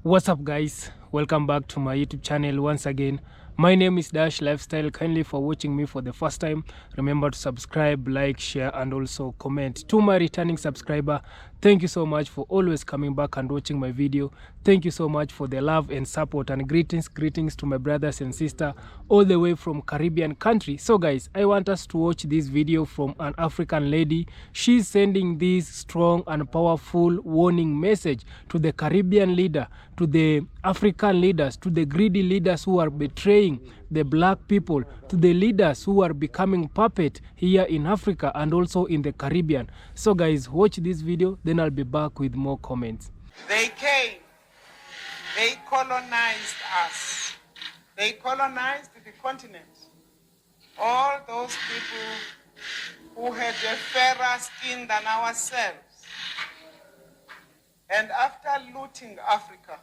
What's up, guys? Welcome back to my YouTube channel once again. My name is Dash Lifestyle. Kindly for watching me for the first time, remember to subscribe, like, share, and also comment. To my returning subscriber, thank you so much for always coming back and watching my video. Thank you so much for the love and support, and greetings to my brothers and sister all the way from Caribbean country. So guys, I want us to watch this video from an African lady. She's sending this strong and powerful warning message to the Caribbean leader, to the African leaders, to the greedy leaders who are betraying the black people, to the leaders who are becoming puppet here in Africa and also in the Caribbean. So guys, watch this video, then I'll be back with more comments. They came, they colonized us. They colonized the continent. All those people who had a fairer skin than ourselves. And after looting Africa,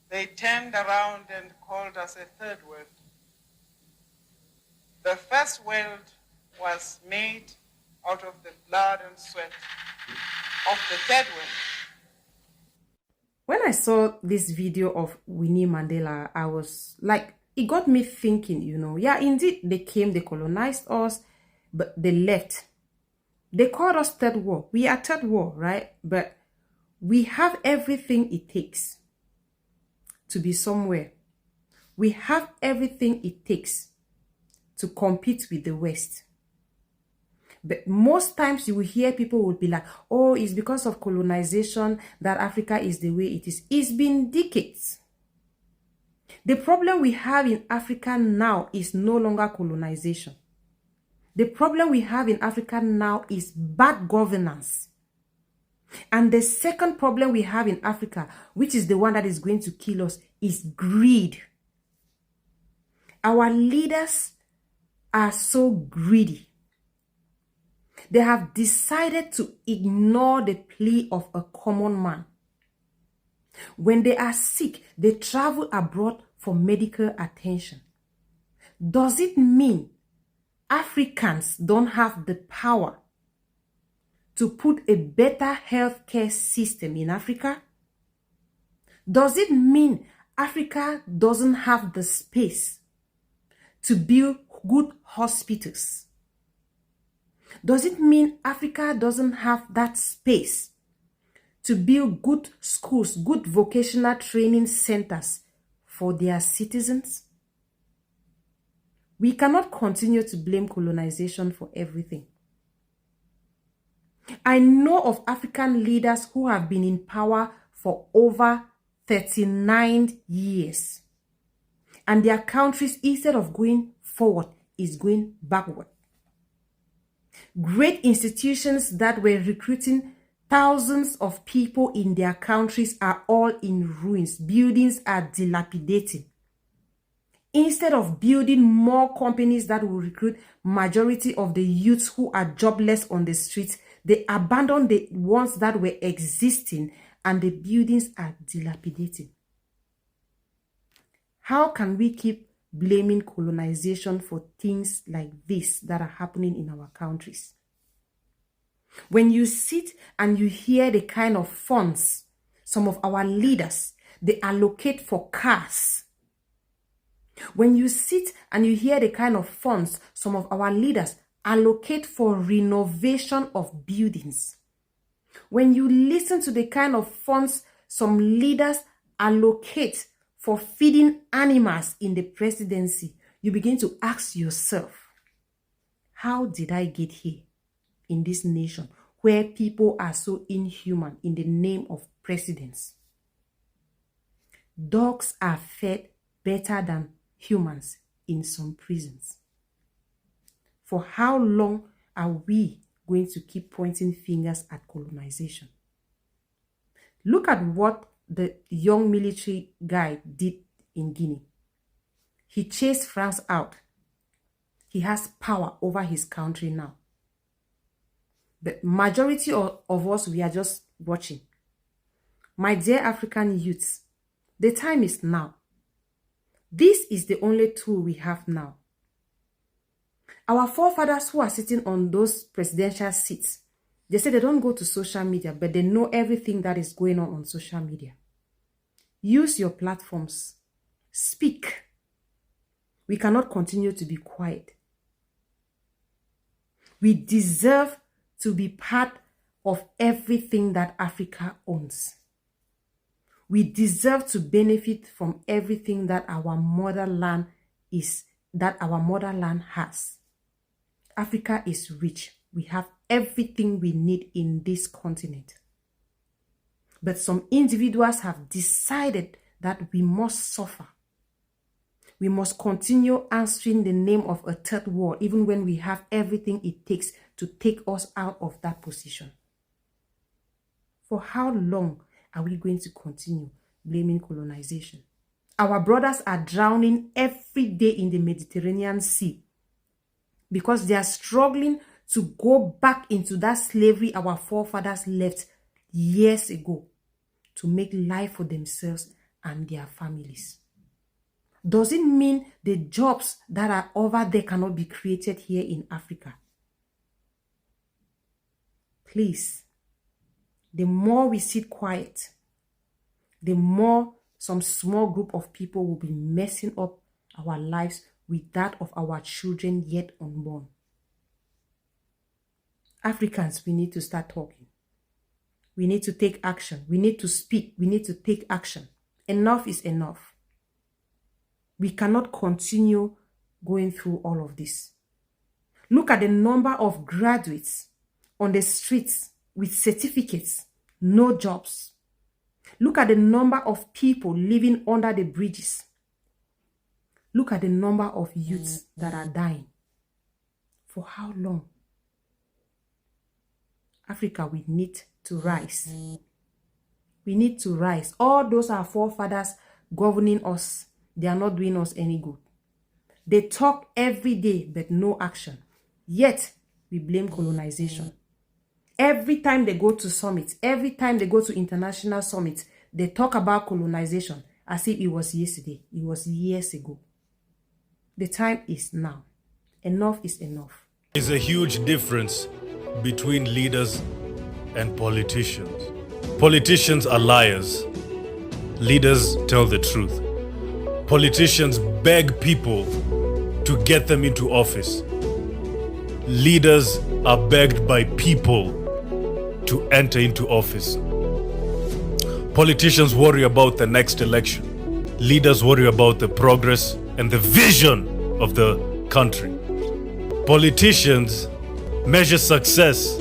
they turned around and called us a third world. The first world was made out of the blood and sweat of the third world. When I saw this video of Winnie Mandela, I was like, it got me thinking, yeah, indeed, they came, they colonized us, but they left. They called us third world. We are third world, right? But we have everything it takes to be somewhere. We have everything it takes to compete with the West. But most times you will hear people will be like, oh, it's because of colonization that Africa is the way it is. It's been decades. The problem we have in Africa now is no longer colonization. The problem we have in Africa now is bad governance. And the second problem we have in Africa, which is the one that is going to kill us, is greed. Our leaders are so greedy. They have decided to ignore the plea of a common man. When they are sick, they travel abroad for medical attention. Does it mean Africans don't have the power to put a better healthcare system in Africa? Does it mean Africa doesn't have the space to build good hospitals? Does it mean Africa doesn't have that space to build good schools, good vocational training centers for their citizens? We cannot continue to blame colonization for everything. I know of African leaders who have been in power for over 39 years. And their countries, instead of going forward, is going backward. Great institutions that were recruiting thousands of people in their countries are all in ruins. Buildings are dilapidating. Instead of building more companies that will recruit majority of the youths who are jobless on the streets, they abandon the ones that were existing and the buildings are dilapidating. How can we keep blaming colonization for things like this that are happening in our countries? When you sit and you hear the kind of funds some of our leaders, they allocate for cars. When you sit and you hear the kind of funds some of our leaders allocate for renovation of buildings. When you listen to the kind of funds some leaders allocate for feeding animals in the presidency, you begin to ask yourself, how did I get here in this nation where people are so inhuman in the name of presidents? Dogs are fed better than humans in some prisons. For how long are we going to keep pointing fingers at colonization? Look at what the young military guy did in Guinea. He chased France out. He has power over his country now. The majority of us, we are just watching. My dear African youths, the time is now. This is the only tool we have now. Our forefathers who are sitting on those presidential seats, they say they don't go to social media, but they know everything that is going on social media. Use your platforms. Speak. We cannot continue to be quiet. We deserve to be part of everything that Africa owns. We deserve to benefit from everything that our motherland has. Africa is rich. We have everything we need in this continent. But some individuals have decided that we must suffer. We must continue answering the name of a third world, even when we have everything it takes to take us out of that position. For how long are we going to continue blaming colonization? Our brothers are drowning every day in the Mediterranean Sea because they are struggling to go back into that slavery our forefathers left years ago to make life for themselves and their families. Does it mean the jobs that are over there cannot be created here in Africa? Please, the more we sit quiet, the more some small group of people will be messing up our lives with that of our children yet unborn. Africans, we need to start talking. We need to take action. We need to speak. We need to take action. Enough is enough. We cannot continue going through all of this. Look at the number of graduates on the streets with certificates, no jobs. Look at the number of people living under the bridges. Look at the number of youths that are dying. For how long? Africa, we need to rise. We need to rise. All those our forefathers governing us, they are not doing us any good. They talk every day, but no action. Yet, we blame colonization. Every time they go to summits, every time they go to international summits, they talk about colonization as if it was yesterday. It was years ago. The time is now. Enough is enough. There's a huge difference between leaders and politicians. Politicians are liars. Leaders tell the truth. Politicians beg people to get them into office. Leaders are begged by people to enter into office. Politicians worry about the next election. Leaders worry about the progress and the vision of the country. Politicians measure success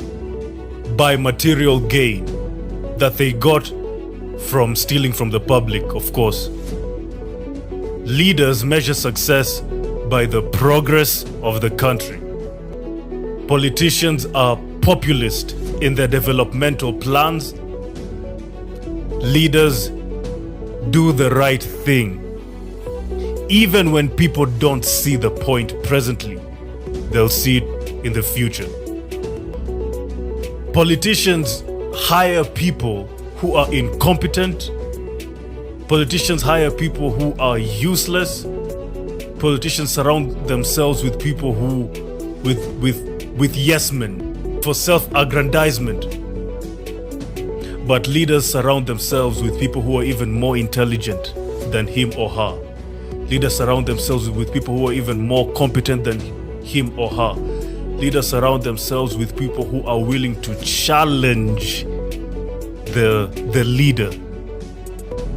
by material gain that they got from stealing from the public, of course. Leaders measure success by the progress of the country. Politicians are populist in their developmental plans. Leaders do the right thing. Even when people don't see the point presently, they'll see it in the future. Politicians hire people who are incompetent. Politicians hire people who are useless. Politicians surround themselves with people who, with yes men for self-aggrandizement. But leaders surround themselves with people who are even more intelligent than him or her. Leaders surround themselves with people who are even more competent than him or her. Leaders surround themselves with people who are willing to challenge the leader.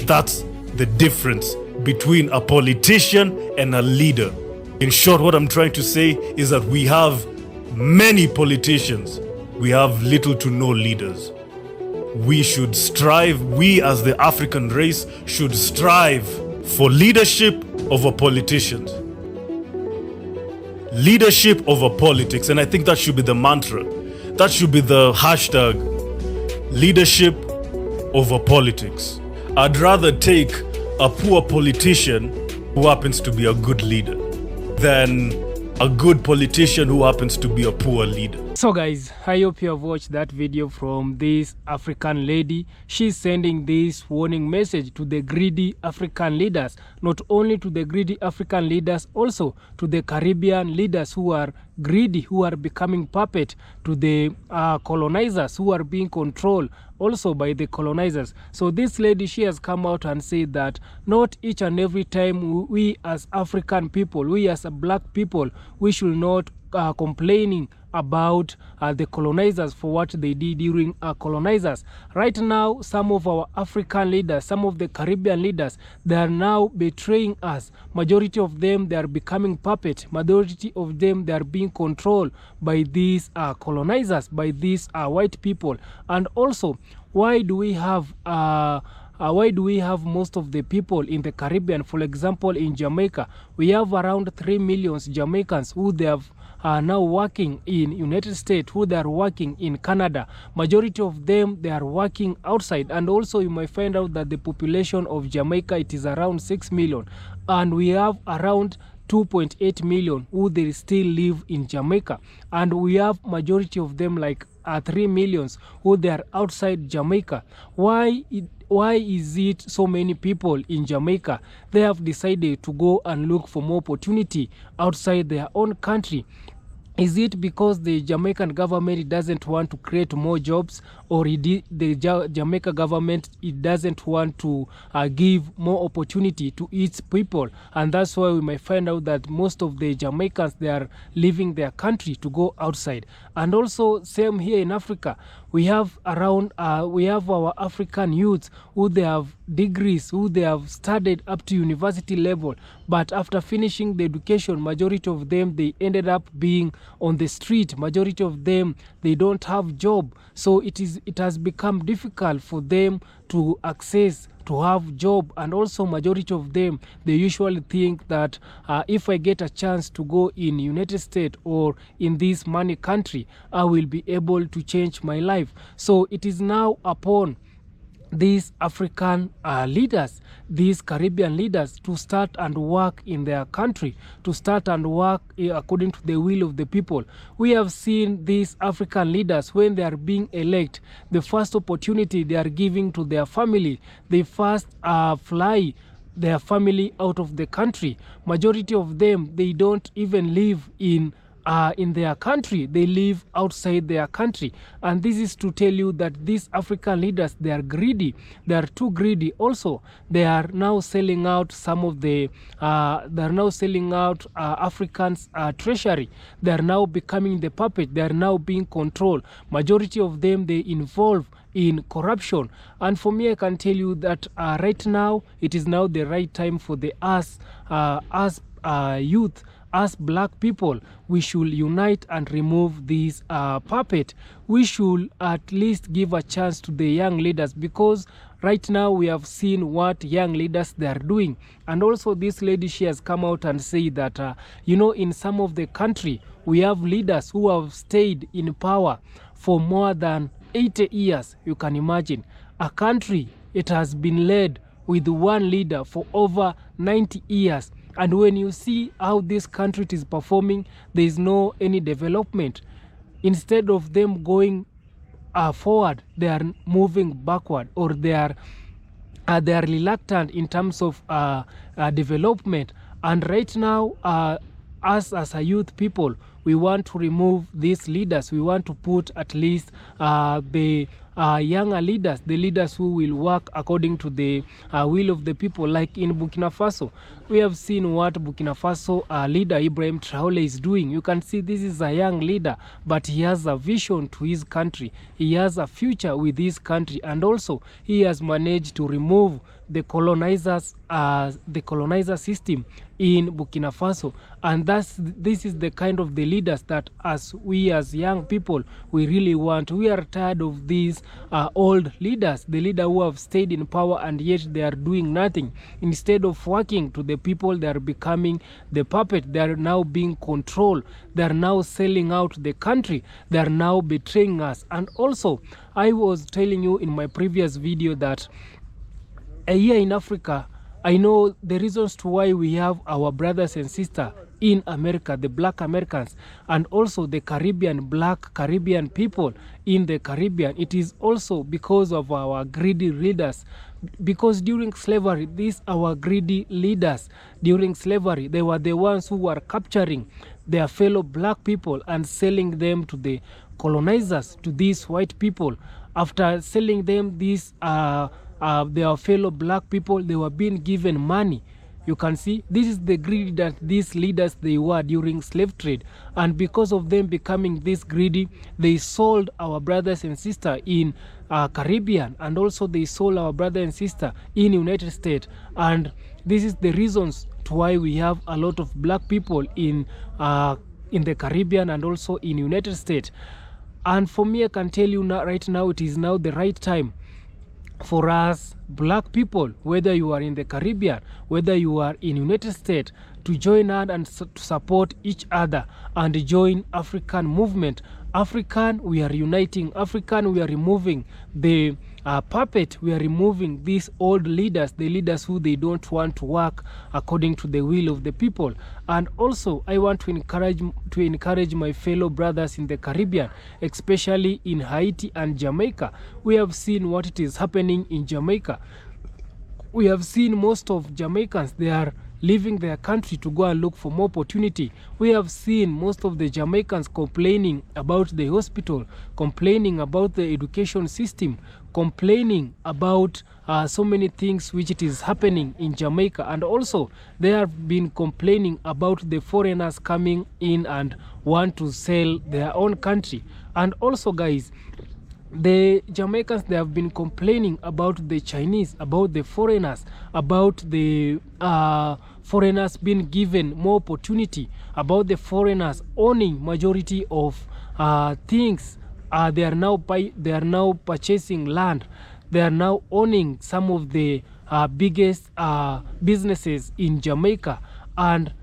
That's the difference between a politician and a leader. In short, what I'm trying to say is that we have many politicians. We have little to no leaders. We should strive, we as the African race should strive for leadership over politicians. Leadership over politics, and I think that should be the mantra. That should be the hashtag, leadership over politics. I'd rather take a poor politician who happens to be a good leader than a good politician who happens to be a poor leader. So guys, I hope you have watched that video from this African lady. She's sending this warning message to the greedy African leaders, not only to the greedy African leaders, also to the Caribbean leaders who are greedy, who are becoming puppet to the colonizers, who are being controlled also by the colonizers. So this lady, she has come out and said that not each and every time we as African people, we as black people, we should not complaining about the colonizers for what they did during colonizers. Right now, some of our African leaders, some of the Caribbean leaders, they are now betraying us. Majority of them, they are becoming puppet. Majority of them, they are being controlled by these colonizers, by these white people. And also, why do we have most of the people in the Caribbean? For example, in Jamaica, we have around 3 million Jamaicans who they have are now working in United States, who they are working in Canada. Majority of them, they are working outside. And also you might find out that the population of Jamaica, it is around 6 million. And we have around 2.8 million who they still live in Jamaica. And we have majority of them like 3 millions who they are outside Jamaica. Why is it so many people in Jamaica? They have decided to go and look for more opportunity outside their own country. Is it because the Jamaican government doesn't want to create more jobs, or the Jamaica government it doesn't want to give more opportunity to its people? And that's why we might find out that most of the Jamaicans, they are leaving their country to go outside. And also same here in Africa, we have around we have our African youths who they have degrees, who they have studied up to university level, but after finishing the education, majority of them, they ended up being on the street. Majority of them, they don't have job. So it has become difficult for them to access to have job. And also majority of them, they usually think that if I get a chance to go in United States or in this money country, I will be able to change my life. So it is now upon these African leaders, these Caribbean leaders, to start and work in their country, to start and work according to the will of the people. We have seen these African leaders, when they are being elected, the first opportunity they are giving to their family, they first fly their family out of the country. Majority of them, they don't even live in their country, they live outside their country. And this is to tell you that these African leaders, they are greedy, they are too greedy. Also, they are now selling out some of the Africans treasury. They are now becoming the puppet, they are now being controlled. Majority of them, they involve in corruption. And for me, I can tell you that right now, it is now the right time for the us youth, as black people, we should unite and remove this puppet. We should at least give a chance to the young leaders, because right now we have seen what young leaders they are doing. And also this lady, she has come out and said that in some of the country, we have leaders who have stayed in power for more than 80 years. You can imagine a country, it has been led with one leader for over 90 years. And when you see how this country is performing, there is no any development. Instead of them going forward, they are moving backward, or they are reluctant in terms of development. And right now, us as a youth people, we want to remove these leaders. We want to put at least the younger leaders, the leaders who will work according to the will of the people. Like in Burkina Faso, we have seen what Burkina Faso leader Ibrahim Traoré is doing. You can see this is a young leader, but he has a vision to his country. He has a future with his country, and also he has managed to remove the colonizer system in Burkina Faso. And this is the kind of the leaders that we as young people, we really want. We are tired of these old leaders, the leader who have stayed in power and yet they are doing nothing. Instead of working to the people, they are becoming the puppet. They are now being controlled. They are now selling out the country. They are now betraying us. And also, I was telling you in my previous video that here in Africa, I know the reasons to why we have our brothers and sisters in America, the black Americans, and also the black Caribbean people in the Caribbean. It is also because of our greedy leaders. Because during slavery, these our greedy leaders during slavery, they were the ones who were capturing their fellow black people and selling them to the colonizers, to these white people. After selling them these their fellow black people, they were being given money. You can see this is the greed that these leaders they were during slave trade, and because of them becoming this greedy, they sold our brothers and sisters in Caribbean, and also they sold our brother and sister in United States. And this is the reasons to why we have a lot of black people in the Caribbean and also in United States. And for me, I can tell you now, right now, it is now the right time for us black people, whether you are in the Caribbean, whether you are in United States, to join hand and to support each other and join African movement. African, we are uniting. African, we are removing the puppet. We are removing these old leaders, the leaders who they don't want to work according to the will of the people. And also, I want to encourage my fellow brothers in the Caribbean, especially in Haiti and Jamaica. We have seen what it is happening in Jamaica. We have seen most of Jamaicans, they are leaving their country to go and look for more opportunity. We have seen most of the Jamaicans complaining about the hospital, complaining about the education system, complaining about so many things which it is happening in Jamaica. And also they have been complaining about the foreigners coming in and want to sell their own country. And also, guys, the Jamaicans, they have been complaining about the Chinese, about the foreigners, about the foreigners being given more opportunity, about the foreigners owning majority of things. They are now purchasing land. They are now owning some of the biggest businesses in Jamaica. And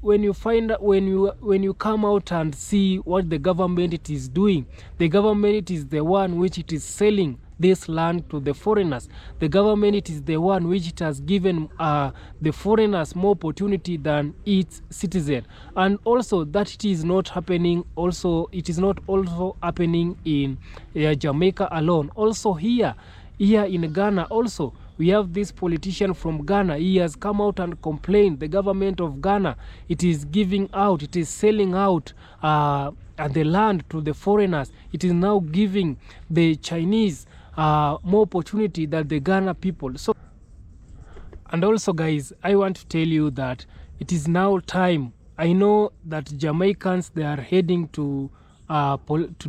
when you come out and see what the government it is doing, the government it is the one which it is selling this land to the foreigners. The government it is the one which it has given the foreigners more opportunity than its citizen. And also that it is not happening. Also, it is not also happening in Jamaica alone. Also here in Ghana also, we have this politician from Ghana. He has come out and complained. The government of Ghana, it is giving out, it is selling out the land to the foreigners. It is now giving the Chinese more opportunity than the Ghana people. So, and also, guys, I want to tell you that it is now time. I know that Jamaicans, they are heading to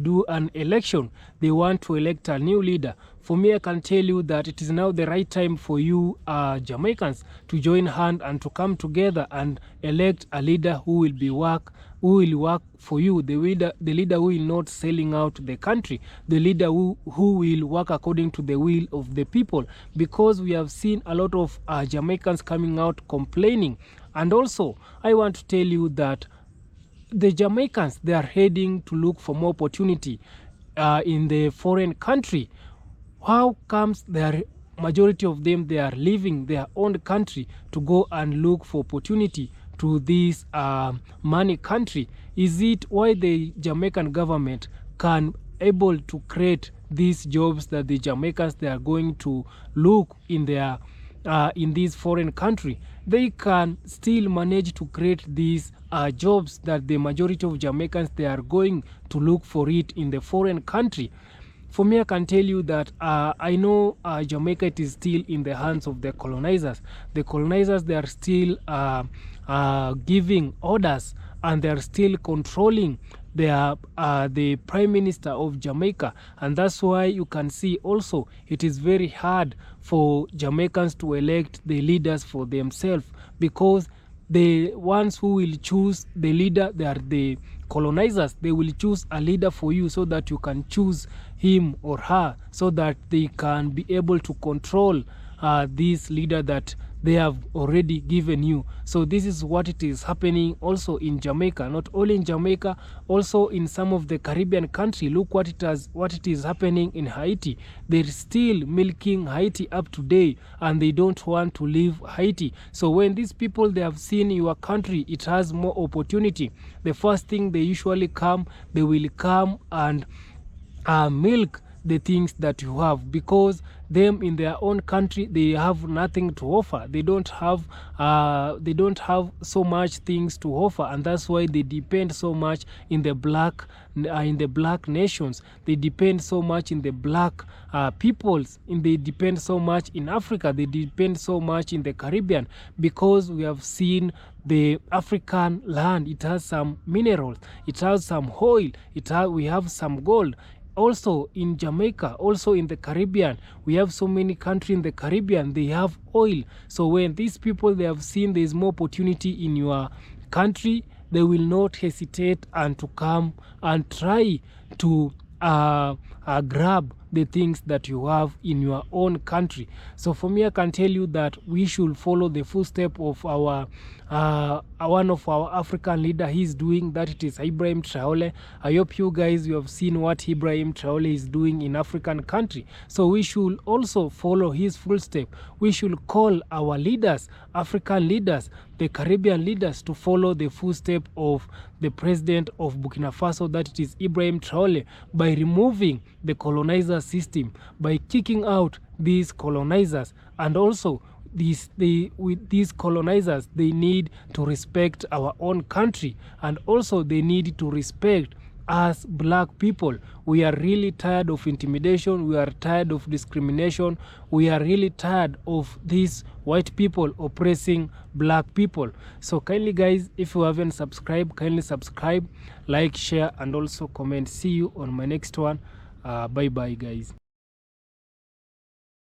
do an election. They want to elect a new leader. For me, I can tell you that it is now the right time for you Jamaicans to join hand and to come together and elect a leader who will work for you, the leader who will not selling out the country, the leader who will work according to the will of the people. Because we have seen a lot of Jamaicans coming out complaining. And also, I want to tell you that the Jamaicans, they are heading to look for more opportunity in the foreign country. How comes majority of them, they are leaving their own country to go and look for opportunity to this money country? Is it why the Jamaican government can able to create these jobs that the Jamaicans, they are going to look in their in this foreign country? They can still manage to create these jobs that the majority of Jamaicans, they are going to look for it in the foreign country. For me, I can tell you that I know Jamaica, it is still in the hands of the colonizers. The colonizers, they are still giving orders, and they are still controlling the Prime Minister of Jamaica. And that's why you can see also it is very hard for Jamaicans to elect the leaders for themselves, because the ones who will choose the leader, they are the colonizers. They will choose a leader for you so that you can choose him or her, so that they can be able to control this leader that they have already given you. So this is what it is happening also in Jamaica. Not only in Jamaica, also in some of the Caribbean country. Look what it is happening in Haiti. They're still milking Haiti up today, and they don't want to leave Haiti. So when these people, they have seen your country, it has more opportunity, the first thing they usually come, they will come and milk the things that you have, because them in their own country, they have nothing to offer. They don't have so much things to offer, and that's why they depend so much in the black nations. They depend so much in the black peoples, and they depend so much in Africa. They depend so much in the Caribbean, because we have seen the African land, it has some minerals, it has some oil, we have some gold. Also in Jamaica, also in the Caribbean, we have so many countries in the Caribbean, they have oil. So when these people, they have seen there is more opportunity in your country, they will not hesitate and to come and try to grab the things that you have in your own country. So for me, I can tell you that we should follow the footstep of our one of our African leader. He's doing that. It is Ibrahim Traore. I hope you guys, you have seen what Ibrahim Traore is doing in African country. So we should also follow his footstep. We should call our leaders, African leaders, the Caribbean leaders, to follow the footstep of the president of Burkina Faso, that it is Ibrahim Traore, by removing the colonizer system, by kicking out these colonizers. And also with these colonizers, they need to respect our own country, and also they need to respect us black people. We are really tired of intimidation, we are tired of discrimination, we are really tired of these white people oppressing black people. So kindly guys, if you haven't subscribed, kindly subscribe, like, share, and also comment. See you on my next one. Bye bye guys.